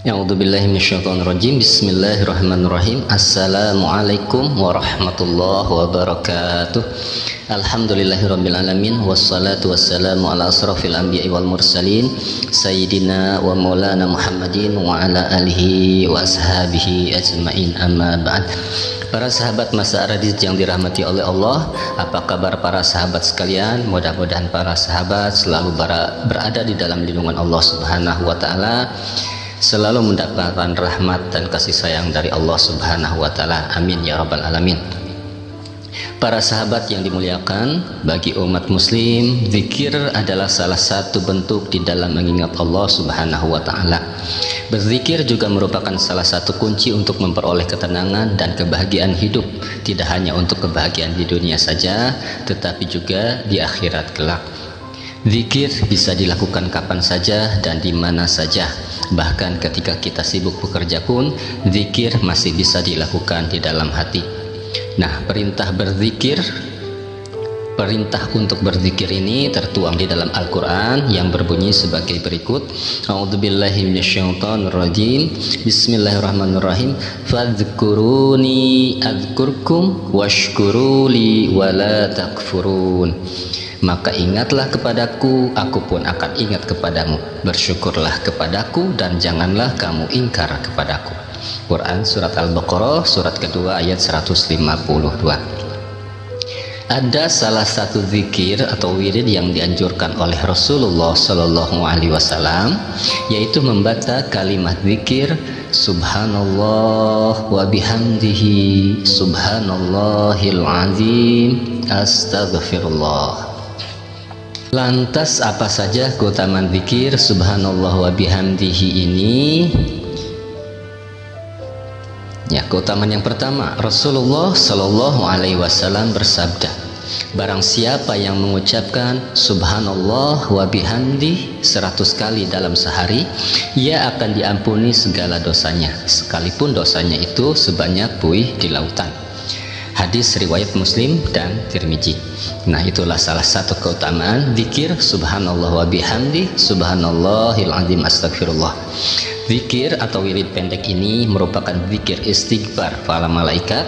A'udzubillahi minasyaitonirrajim. Bismillahirrahmanirrahim. Assalamualaikum warahmatullahi wabarakatuh. Alhamdulillahirabbil alamin wassalatu wassalamu ala asrofil anbiya'i wal mursalin sayyidina wa maulana Muhammadin wa ala alihi wa ashabihi ajmain, amma ba'd. Para sahabat Masa Radis yang dirahmati oleh Allah, apa kabar para sahabat sekalian? Mudah-mudahan para sahabat selalu berada di dalam lindungan Allah Subhanahu wa taala, selalu mendapatkan rahmat dan kasih sayang dari Allah Subhanahu wa taala. Amin ya rabbal alamin. Para sahabat yang dimuliakan, bagi umat muslim, zikir adalah salah satu bentuk di dalam mengingat Allah Subhanahu wa taala. Berzikir juga merupakan salah satu kunci untuk memperoleh ketenangan dan kebahagiaan hidup, tidak hanya untuk kebahagiaan di dunia saja, tetapi juga di akhirat kelak. Zikir bisa dilakukan kapan saja dan di mana saja. Bahkan ketika kita sibuk bekerja pun, zikir masih bisa dilakukan di dalam hati. Nah, perintah untuk berzikir ini tertuang di dalam Al-Quran yang berbunyi sebagai berikut. A'udzubillahi minasyaitonirrajim. Bismillahirrahmanirrahim. Fadhkuruni adzkurkum washkuruli wala takfurun. Maka ingatlah kepadaku, aku pun akan ingat kepadamu. Bersyukurlah kepadaku dan janganlah kamu ingkar kepadaku. Quran Surat Al-Baqarah surat kedua ayat 152. Ada salah satu zikir atau wirid yang dianjurkan oleh Rasulullah Sallallahu Alaihi Wasallam, yaitu membaca kalimat zikir Subhanallah wa bihamdihi Subhanallahil azim Astaghfirullah. Lantas apa saja keutamaan zikir Subhanallah wa bihamdihi ini? Ya, keutamaan yang pertama, Rasulullah Shallallahu Alaihi Wasallam bersabda, barang siapa yang mengucapkan Subhanallah wa bihamdi 100 kali dalam sehari, ia akan diampuni segala dosanya, sekalipun dosanya itu sebanyak buih di lautan. Hadis riwayat Muslim dan Tirmizi. Nah, itulah salah satu keutamaan zikir Subhanallah wa bihamdi Subhanallahil azim Astaghfirullah. Zikir atau wirid pendek ini merupakan zikir istighfar para malaikat.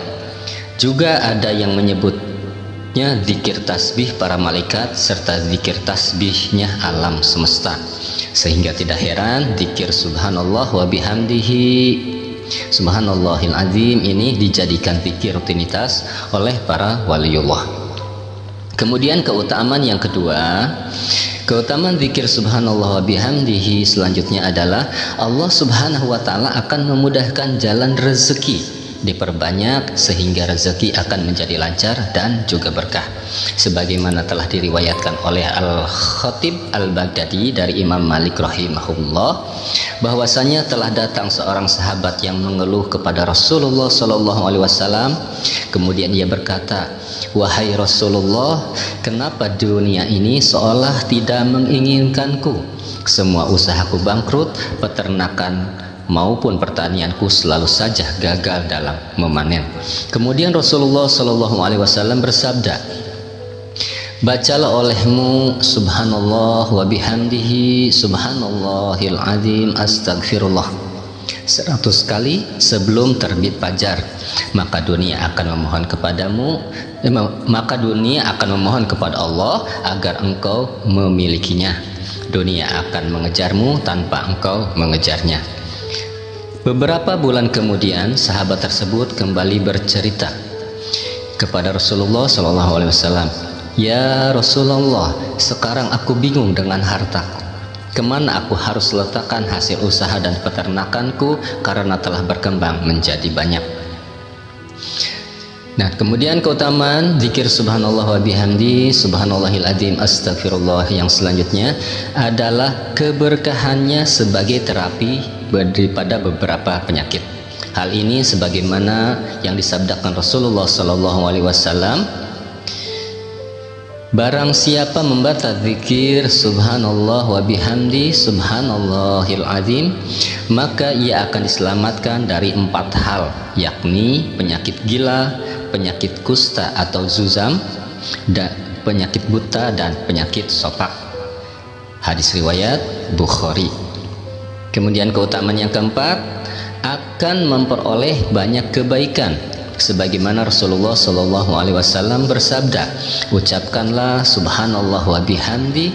Juga ada yang menyebutnya zikir tasbih para malaikat serta zikir tasbihnya alam semesta. Sehingga tidak heran zikir Subhanallah wa bihamdihi Subhanallahil azim ini dijadikan zikir rutinitas oleh para waliullah. Kemudian keutamaan yang kedua, keutamaan zikir Subhanallah wa bihamdihi selanjutnya adalah Allah Subhanahu wa taala akan memudahkan jalan rezeki, diperbanyak sehingga rezeki akan menjadi lancar dan juga berkah. Sebagaimana telah diriwayatkan oleh Al-Khatib Al-Baghdadi dari Imam Malik rahimahullah, bahwasanya telah datang seorang sahabat yang mengeluh kepada Rasulullah Sallallahu Alaihi Wasallam. Kemudian ia berkata, wahai Rasulullah, kenapa dunia ini seolah tidak menginginkanku? Semua usahaku bangkrut, peternakan maupun pertanianku selalu saja gagal dalam memanen. Kemudian Rasulullah Shallallahu Alaihi Wasallam bersabda, bacalah olehmu Subhanallah wa bihamdihi Subhanallahil azim Astaghfirullah 100 kali sebelum terbit fajar, maka dunia akan memohon kepada Allah agar engkau memilikinya. Dunia akan mengejarmu tanpa engkau mengejarnya. Beberapa bulan kemudian sahabat tersebut kembali bercerita kepada Rasulullah SAW, ya Rasulullah, sekarang aku bingung dengan hartaku. Kemana aku harus letakkan hasil usaha dan peternakanku karena telah berkembang menjadi banyak. Nah, kemudian keutamaan zikir Subhanallah wa bihamdi Subhanallahil azim Astaghfirullah yang selanjutnya adalah keberkahannya sebagai terapi daripada beberapa penyakit. Hal ini sebagaimana yang disabdakan Rasulullah Sallallahu Alaihi Wasallam, barang siapa membaca zikir Subhanallah wa bihamdi Subhanallahil azim, maka ia akan diselamatkan dari 4 hal, yakni penyakit gila, penyakit kusta atau zuzam, dan penyakit buta dan penyakit sopak. Hadis riwayat Bukhari. Kemudian keutamaan yang keempat, akan memperoleh banyak kebaikan. Sebagaimana Rasulullah Shallallahu Alaihi Wasallam bersabda, ucapkanlah Subhanallah wa bihamdi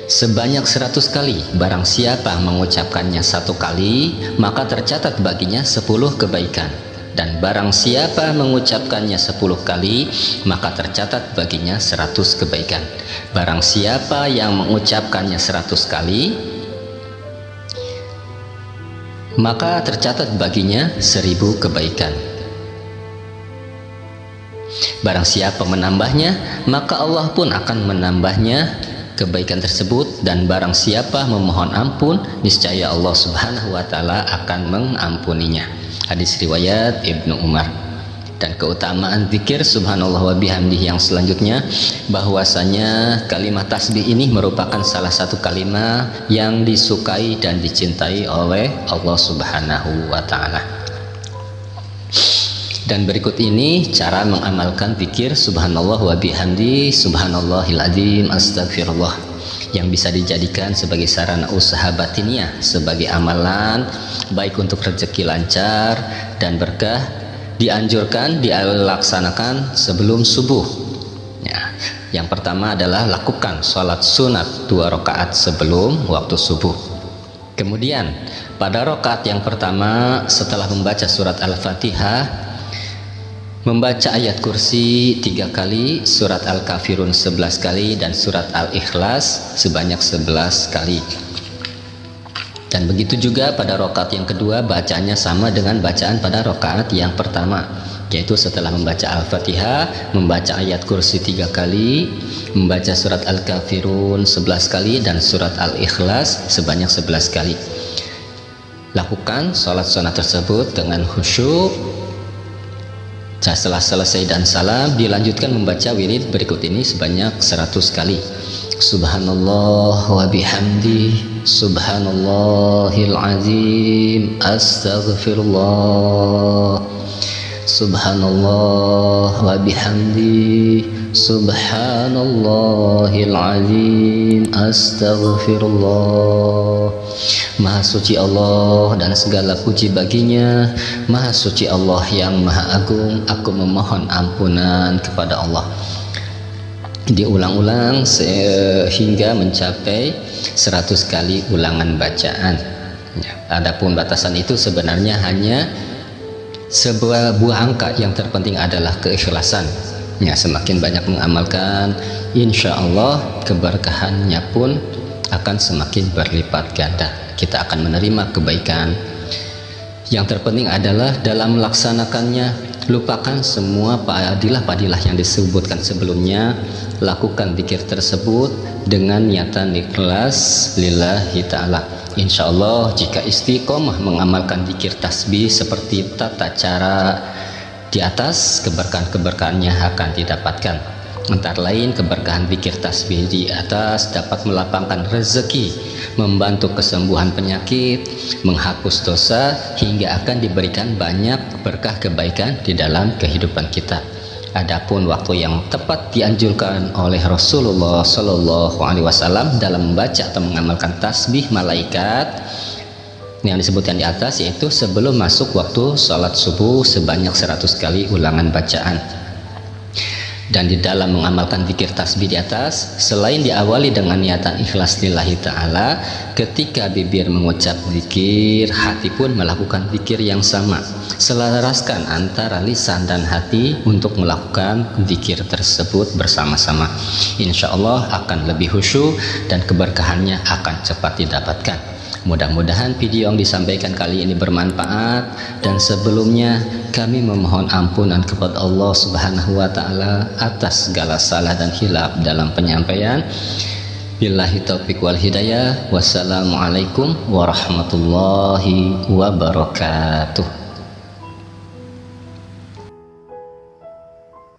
sebanyak 100 kali. Barang siapa mengucapkannya 1 kali, maka tercatat baginya 10 kebaikan. Dan barang siapa mengucapkannya 10 kali, maka tercatat baginya 100 kebaikan. Barang siapa yang mengucapkannya 100 kali, maka tercatat baginya 1000 kebaikan. Barang siapa menambahnya, maka Allah pun akan menambahnya kebaikan tersebut. Dan barang siapa memohon ampun, niscaya Allah Subhanahu wa Ta'ala akan mengampuninya. Hadis riwayat Ibnu Umar. Dan keutamaan zikir Subhanallah wa bihamdihi yang selanjutnya, bahwasanya kalimat tasbih ini merupakan salah satu kalimat yang disukai dan dicintai oleh Allah Subhanahu wa Ta'ala. Dan berikut ini cara mengamalkan zikir Subhanallah wa bihamdi Subhanallahil azim astagfirullah, yang bisa dijadikan sebagai sarana usaha batiniah, sebagai amalan baik untuk rezeki lancar dan berkah. Dianjurkan dilaksanakan sebelum subuh ya. Yang pertama adalah lakukan sholat sunat 2 rakaat sebelum waktu subuh. Kemudian pada rakaat yang pertama, setelah membaca surat Al-Fatihah, membaca ayat kursi 3 kali, surat Al-Kafirun 11 kali, dan surat Al-Ikhlas sebanyak 11 kali. Dan begitu juga pada rakaat yang kedua, bacanya sama dengan bacaan pada rakaat yang pertama, yaitu setelah membaca Al-Fatihah, membaca ayat kursi 3 kali, membaca surat Al-Kafirun 11 kali, dan surat Al-Ikhlas sebanyak 11 kali. Lakukan sholat sunat tersebut dengan khusyuk. Setelah selesai dan salam, dilanjutkan membaca wirid berikut ini sebanyak 100 kali. Subhanallah wa bihamdi Subhanallahil azim astaghfirullah. Subhanallah wa bihamdi Subhanallahil azim astaghfirullah. Maha suci Allah dan segala puji baginya. Maha suci Allah yang maha agung, aku memohon ampunan kepada Allah. Diulang-ulang sehingga mencapai 100 kali ulangan bacaan ya. Adapun batasan itu sebenarnya hanya sebuah buah angka, yang terpenting adalah keikhlasan ya. Semakin banyak mengamalkan, insya Allah keberkahannya pun akan semakin berlipat ganda. Kita akan menerima kebaikan. Yang terpenting adalah dalam melaksanakannya, lupakan semua padilah-padilah yang disebutkan sebelumnya. Lakukan zikir tersebut dengan niatan ikhlas lillahi ta'ala. Insya Allah jika istiqomah mengamalkan zikir tasbih seperti tata cara di atas, keberkahan-keberkahannya akan didapatkan. Antara lain, keberkahan zikir tasbih di atas dapat melapangkan rezeki, membantu kesembuhan penyakit, menghapus dosa, hingga akan diberikan banyak berkah kebaikan di dalam kehidupan kita. Adapun waktu yang tepat dianjurkan oleh Rasulullah Shallallahu Alaihi Wasallam dalam membaca atau mengamalkan tasbih malaikat yang disebutkan di atas, yaitu sebelum masuk waktu sholat subuh sebanyak 100 kali ulangan bacaan. Dan di dalam mengamalkan zikir tasbih di atas, selain diawali dengan niatan ikhlas lillahi ta'ala, ketika bibir mengucap zikir, hati pun melakukan zikir yang sama. Selaraskan antara lisan dan hati untuk melakukan zikir tersebut bersama-sama. Insya Allah akan lebih khusyuk dan keberkahannya akan cepat didapatkan. Mudah-mudahan video yang disampaikan kali ini bermanfaat, dan sebelumnya kami memohon ampunan kepada Allah Subhanahu wa Ta'ala atas segala salah dan hilaf dalam penyampaian. Billahi taufiq wal hidayah. Wassalamualaikum warahmatullahi wabarakatuh.